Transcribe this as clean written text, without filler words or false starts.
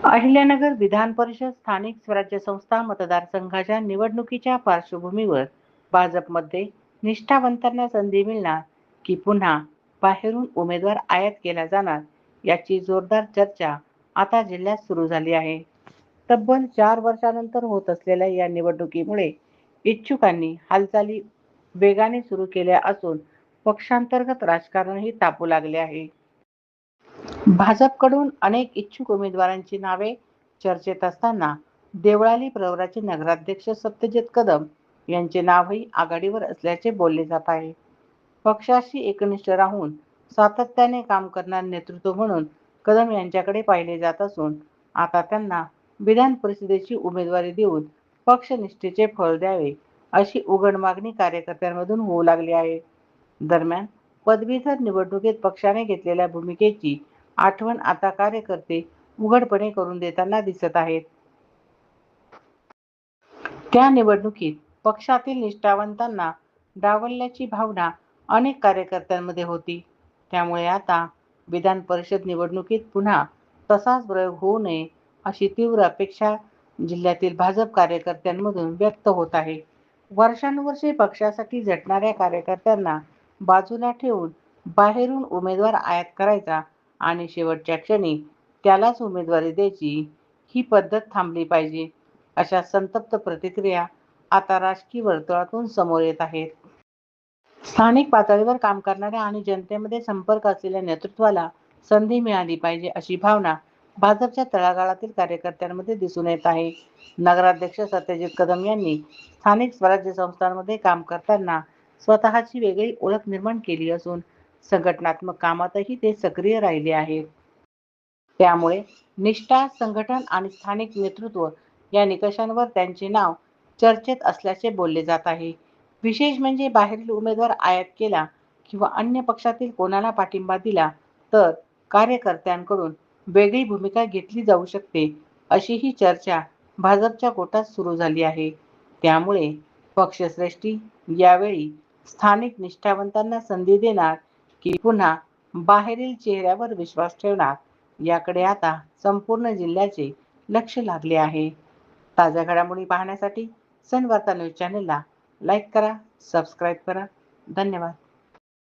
अहिल्यानगर विधान परिषद स्थानिक स्वराज्य संस्था मतदारसंघाच्या निवडणुकीच्या पार्श्वभूमीवर भाजपमध्ये निष्ठावंतांना संधी मिळणार की पुन्हा बाहेरून उमेदवार आयात केला जाणार याची जोरदार चर्चा आता जिल्ह्यात सुरू झाली आहे. तब्बल 4 वर्षानंतर होत असलेल्या या निवडणुकीमुळे इच्छुकांनी हालचाली वेगाने सुरू केल्या असून पक्षांतर्गत राजकारणही तापू लागले आहे. भाजपकडून अनेक इच्छुक उमेदवारांची नावे चर्चेत असताना देवळाली प्रवराचे नगराध्यक्ष सत्यजित कदम यांचे नावही आघाडीवर असल्याचे बोलले जात आहे. पक्षाशी एकनिष्ठ राहून सातत्याने काम करणारे नेतृत्व म्हणून कदम यांच्याकडे पाहिले जात असून आता त्यांना विधान परिषदेची उमेदवारी देऊन पक्षनिष्ठेचे फळ द्यावे अशी उघड मागणी कार्यकर्त्यांमधून होऊ लागली आहे. दरम्यान पदवीधर निवडणुकीत पक्षाने घेतलेल्या भूमिकेची आठवण आता कार्यकर्ते उघडपणे करून देताना दिसत आहेत. त्या निवडणुकीत पक्षातील निष्ठावंतांना डावलल्याची भावना अनेक कार्यकर्त्यांमध्ये होती. त्यामुळे आता विधान परिषद निवडणुकीत पुन्हा तसाच प्रयोग होऊ नये अशी तीव्र अपेक्षा जिल्ह्यातील भाजप कार्यकर्त्यांमधून व्यक्त होत आहे. वर्षानुवर्षे पक्षासाठी झटणाऱ्या कार्यकर्त्यांना बाजूला ठेवून बाहेरून उमेदवार आयात करायचा आणि शेवटच्या क्षणी त्यालाच उमेदवारी द्यायची ही पद्धत थांबली पाहिजे, अशा संतप्त प्रतिक्रिया आता राजकीय वर्तुळातून समोर येत आहेत. स्थानिक पातळीवर काम करणाऱ्या आणि जनतेमध्ये संपर्क असलेल्या नेतृत्वाला संधी मिळाली पाहिजे अशी भावना भाजपच्या तळागाळातील कार्यकर्त्यांमध्ये दिसून येत आहे. नगराध्यक्ष सत्यजित कदम यांनी स्थानिक स्वराज्य संस्थांमध्ये काम करताना स्वतःची वेगळी ओळख निर्माण केली असून संघटनात्मक कामातही ते सक्रिय राहिले आहेत. त्यामुळे निष्ठा, संघटन आणि स्थानिक नेतृत्व या निकषांवर त्यांचे नाव चर्चेत असल्याचे बोलले जात आहे. विशेष म्हणजे बाहेरील उमेदवार आयात केला किंवा अन्य पक्षातील कोणाला पाठिंबा दिला तर कार्यकर्त्यांकडून वेगळी भूमिका घेतली जाऊ शकते, अशीही चर्चा भाजपच्या गोटात सुरू झाली आहे. त्यामुळे पक्षश्रेष्ठी यावेळी स्थानिक निष्ठावंतांना संधी देणार की पुन्हा बाहेरील चेहऱ्यावर विश्वास ठेवणार याकडे आता संपूर्ण जिल्ह्याचे लक्ष लागले आहे. ताज्या घडामोडी पाहण्यासाठी सन वार्ता न्यूज चॅनलला लाईक करा, सबस्क्राईब करा. धन्यवाद.